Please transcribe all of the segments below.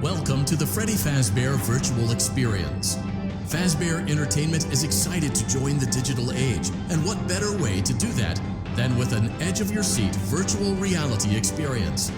Welcome to the Freddy Fazbear Virtual Experience. Fazbear Entertainment is excited to join the digital age, and what better way to do that than with an edge-of-your-seat virtual reality experience.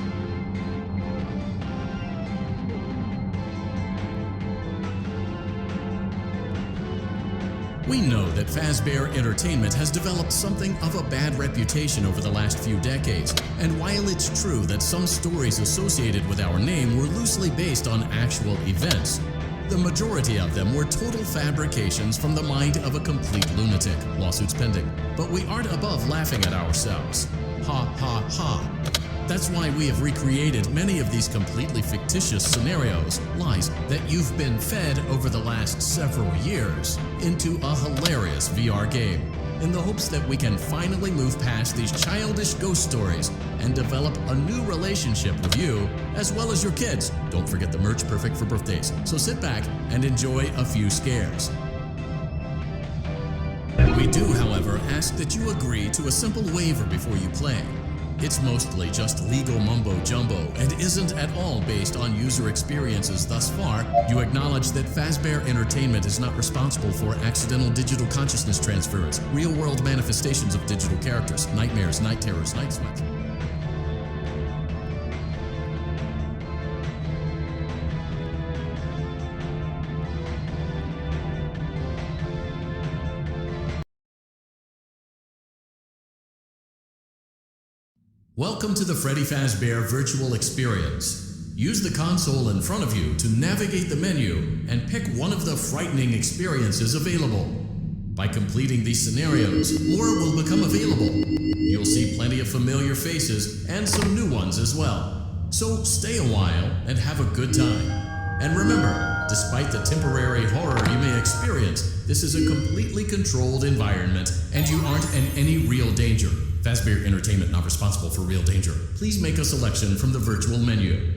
We know that Fazbear Entertainment has developed something of a bad reputation over the last few decades, and while it's true that some stories associated with our name were loosely based on actual events, the majority of them were total fabrications from the mind of a complete lunatic, lawsuits pending. But we aren't above laughing at ourselves. Ha ha ha. That's why we have recreated many of these completely fictitious scenarios, lies that you've been fed over the last several years, into a hilarious VR game, in the hopes that we can finally move past these childish ghost stories and develop a new relationship with you, as well as your kids. Don't forget the merch, perfect for birthdays. So sit back and enjoy a few scares. We do, however, ask that you agree to a simple waiver before you play. It's mostly just legal mumbo-jumbo and isn't at all based on user experiences thus far. You acknowledge that Fazbear Entertainment is not responsible for accidental digital consciousness transfers, real-world manifestations of digital characters, nightmares, night terrors, night sweats. Welcome to the Freddy Fazbear Virtual Experience. Use the console in front of you to navigate the menu and pick one of the frightening experiences available. By completing these scenarios, more will become available. You'll see plenty of familiar faces and some new ones as well. So stay a while and have a good time. And remember, despite the temporary horror you may experience, this is a completely controlled environment and you aren't in any real danger. Fazbear Entertainment not responsible for real danger. Please make a selection from the virtual menu.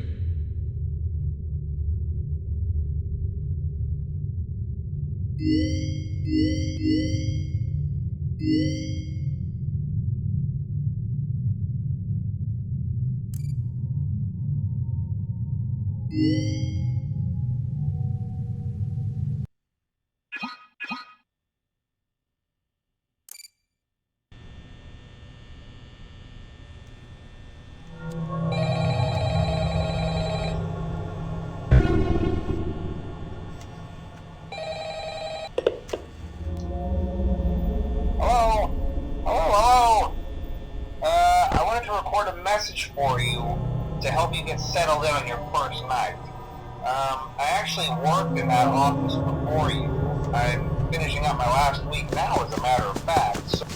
For you to help you get settled in on your first night. I actually worked in that office before you. I'm finishing up my last week now, as a matter of fact. So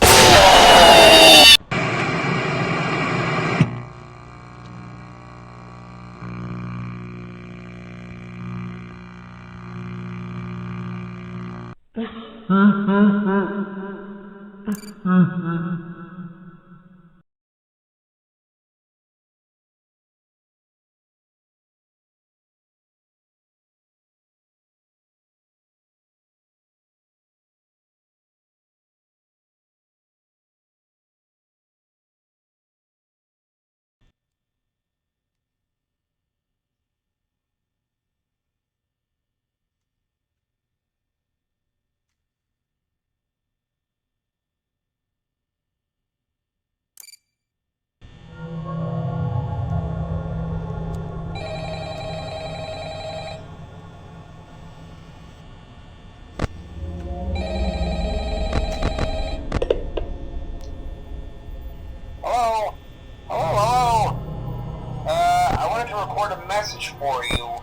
for you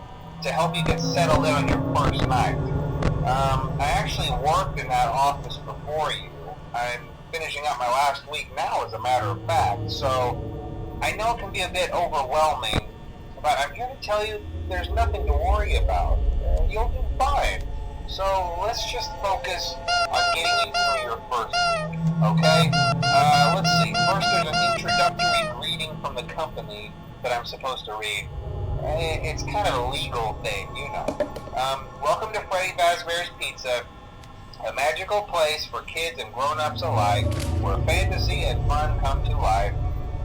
to help you get settled in on your first night. I actually worked in that office before you. I'm finishing up my last week now, as a matter of fact, so I know it can be a bit overwhelming, but I'm here to tell you there's nothing to worry about. You'll do fine. So let's just focus on getting you through your first week, okay? Let's see. First, there's an introductory greeting from the company that I'm supposed to read. It's kind of a legal thing, you know. Welcome to Freddy Fazbear's Pizza, a magical place for kids and grown-ups alike, where fantasy and fun come to life.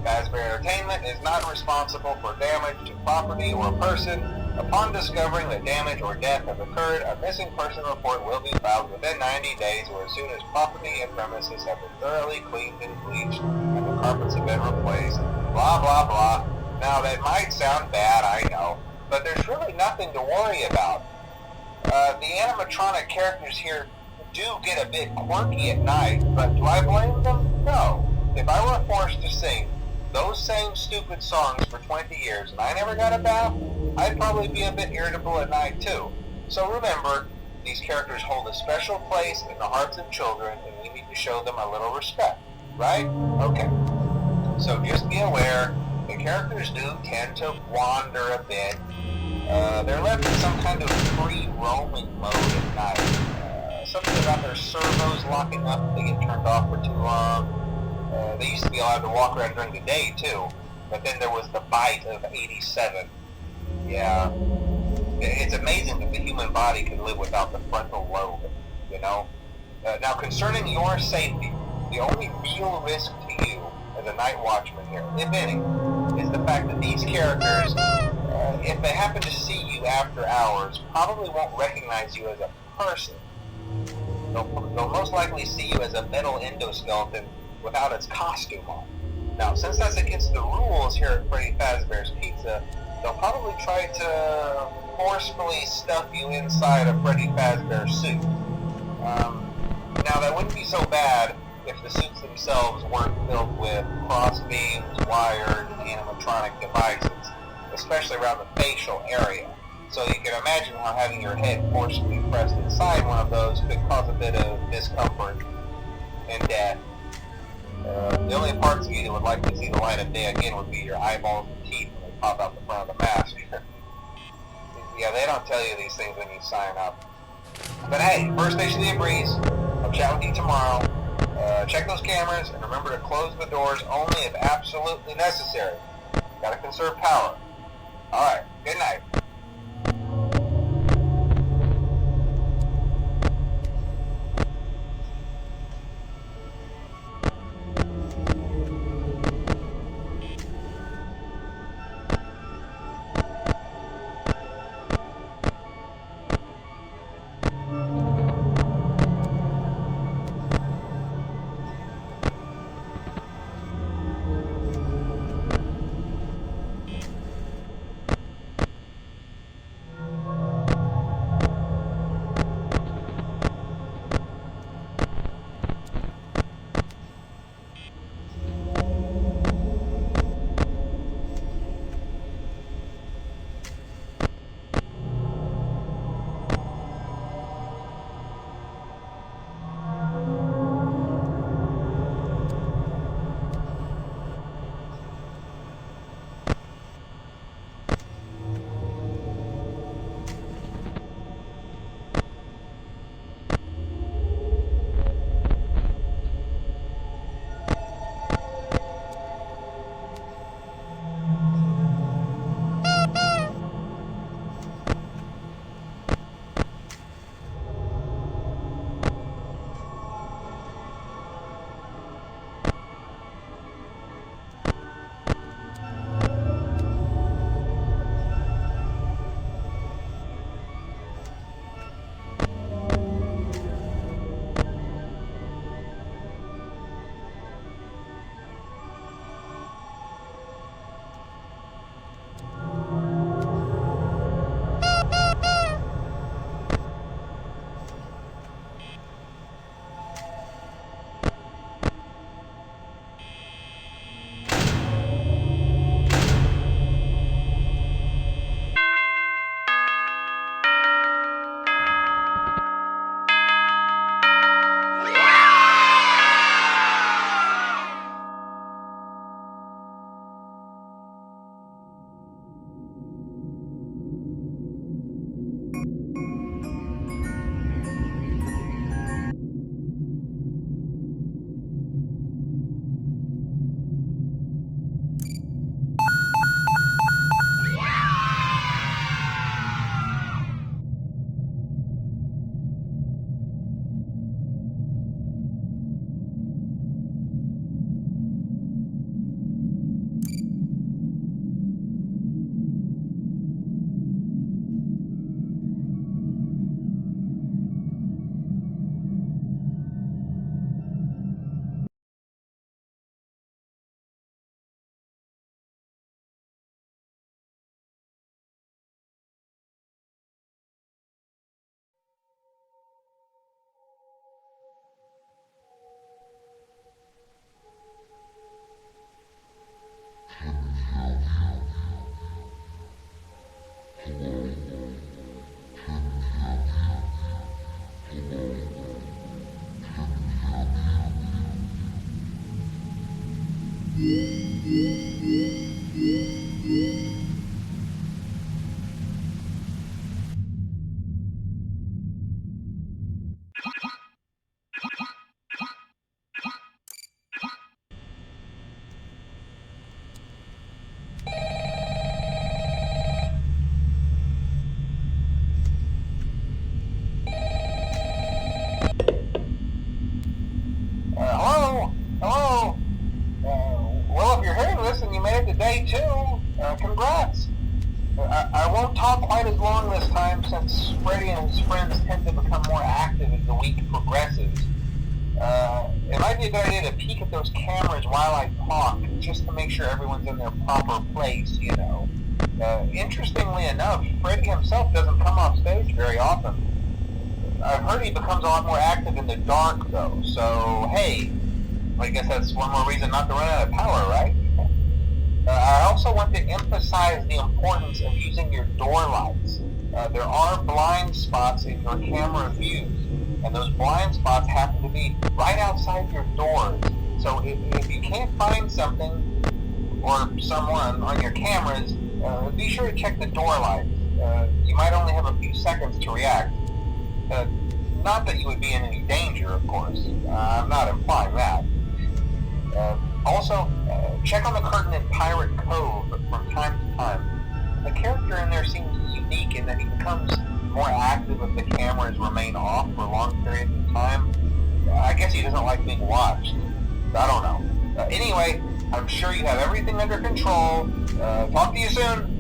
Fazbear Entertainment is not responsible for damage to property or person. Upon discovering that damage or death has occurred, a missing person report will be filed within 90 days or as soon as property and premises have been thoroughly cleaned and bleached and the carpets have been replaced. Blah, blah, blah. Now, that might sound bad, I know, but there's really nothing to worry about. The animatronic characters here do get a bit quirky at night, but do I blame them? No. If I were forced to sing those same stupid songs for 20 years and I never got a bath, I'd probably be a bit irritable at night too. So remember, these characters hold a special place in the hearts of children and we need to show them a little respect, right? Okay. So just be aware, the characters do tend to wander a bit. They're left in some kind of free roaming mode at night. Something about their servos locking up if they get turned off for too long. They used to be allowed to walk around during the day too, but then there was the bite of 87. Yeah. It's amazing that the human body can live without the frontal lobe, you know? Now concerning your safety, the only real risk to you as a night watchman here, if any, is the fact that these characters, if they happen to see you after hours, probably won't recognize you as a person. They'll most likely see you as a metal endoskeleton without its costume on. Now, since that's against the rules here at Freddy Fazbear's Pizza, they'll probably try to forcefully stuff you inside a Freddy Fazbear suit. Now, that wouldn't be so bad if the suits themselves weren't filled with cross beams, wired, animatronic devices, especially around the facial area. So you can imagine how having your head forcefully pressed inside one of those could cause a bit of discomfort and death. The only parts of you that would like to see the light of day again would be your eyeballs and teeth when they pop out the front of the mask. Yeah, they don't tell you these things when you sign up. But hey, first station of the breeze. I'll chat with you tomorrow. Check those cameras and remember to close the doors only if absolutely necessary. Gotta conserve power. Alright, good night. day 2. Congrats. I won't talk quite as long this time since Freddy and his friends tend to become more active as the week progresses. It might be a good idea to peek at those cameras while I talk, just to make sure everyone's in their proper place, you know. Interestingly enough, Freddy himself doesn't come off stage very often. I've heard he becomes a lot more active in the dark, though, so hey, I guess that's one more reason not to run out of power, right? I also want to emphasize the importance of using your door lights. There are blind spots in your camera views, and those blind spots happen to be right outside your doors. So if you can't find something or someone on your cameras, be sure to check the door lights. You might only have a few seconds to react. Not that you would be in any danger, of course. I'm not implying that. Also, check on the curtain in Pirate Cove from time to time. The character in there seems unique in that he becomes more active if the cameras remain off for long periods of time. I guess he doesn't like being watched. I don't know. Anyway, I'm sure you have everything under control. Talk to you soon.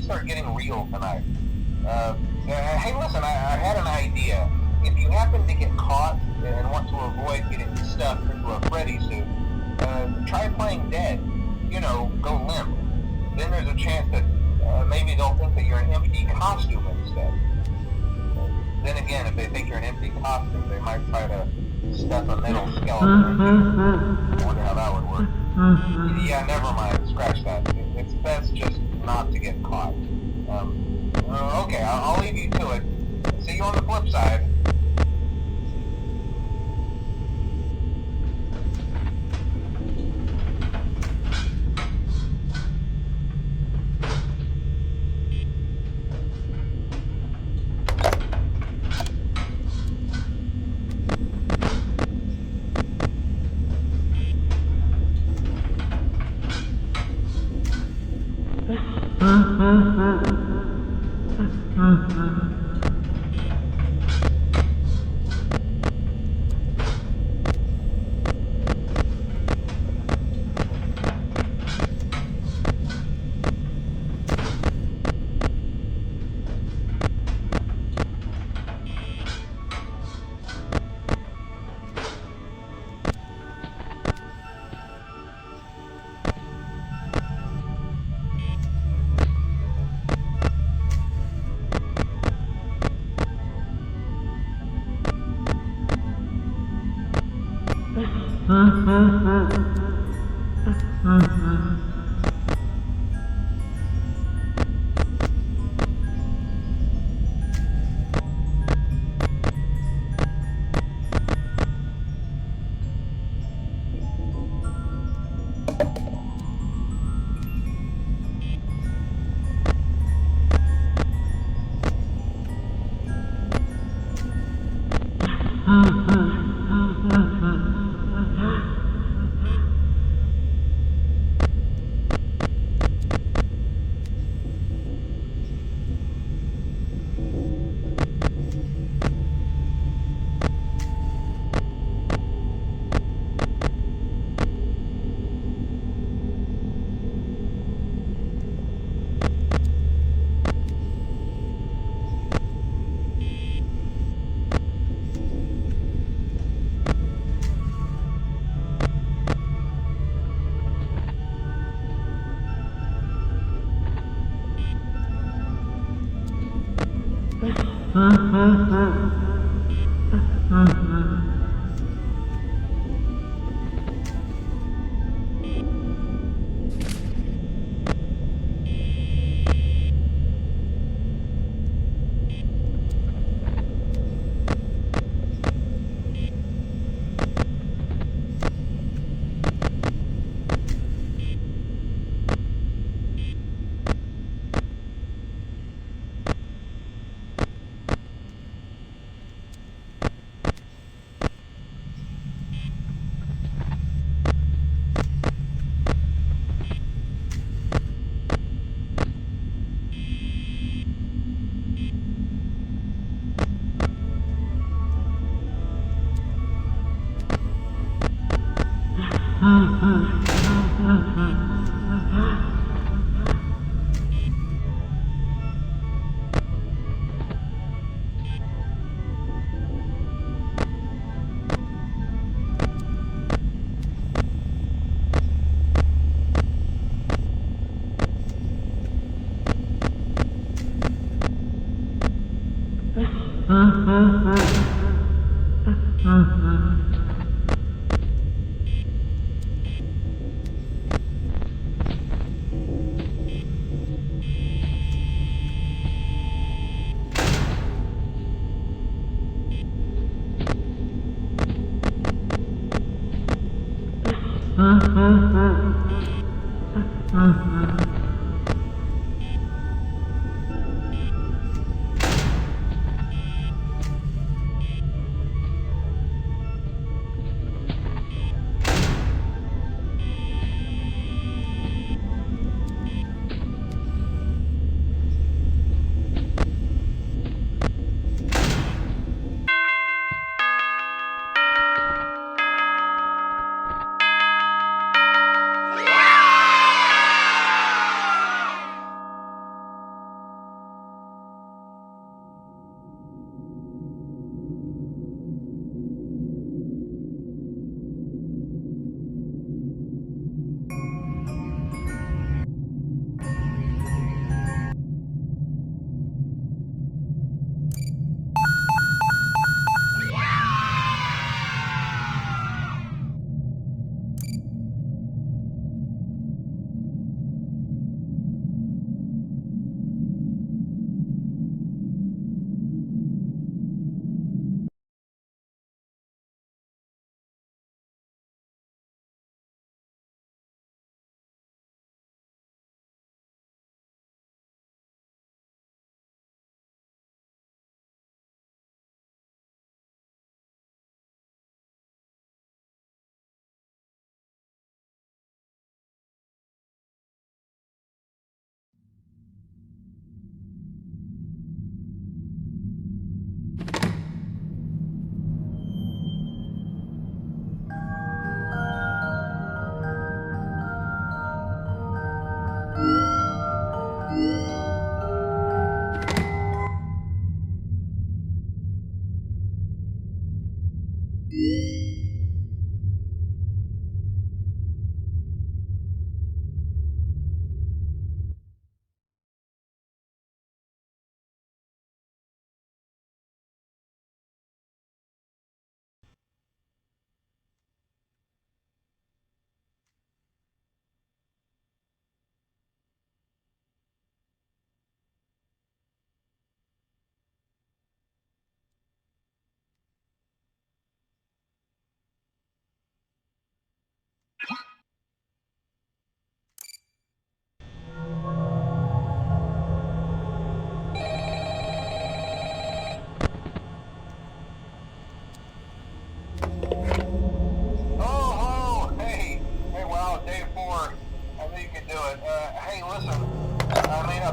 start getting real tonight. Hey, listen, I had an idea. If you happen to get caught and want to avoid getting stuffed into a Freddy suit, try playing dead. You know, go limp. Then there's a chance that maybe they'll think that you're an empty costume instead. Then again, if they think you're an empty costume, they might try to stuff a metal skeleton. I wonder how that would work. Yeah, never mind. Scratch that. It's best just not to get caught. Okay, I'll leave you to it. See you on the flip side.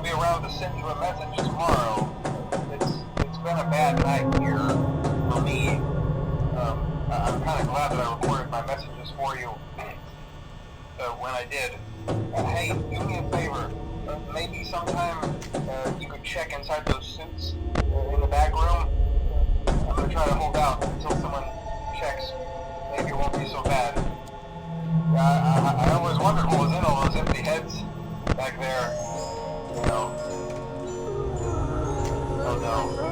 be around to send you a message tomorrow. It's been a bad night here for me. I'm kind of glad that I recorded my messages for you when I did. Hey, do me a favor. Maybe sometime you could check inside those suits in the back room. I'm gonna try to hold out until someone checks. Maybe it won't be so bad. I always wondered what was in all those empty heads back there. You know. Oh no.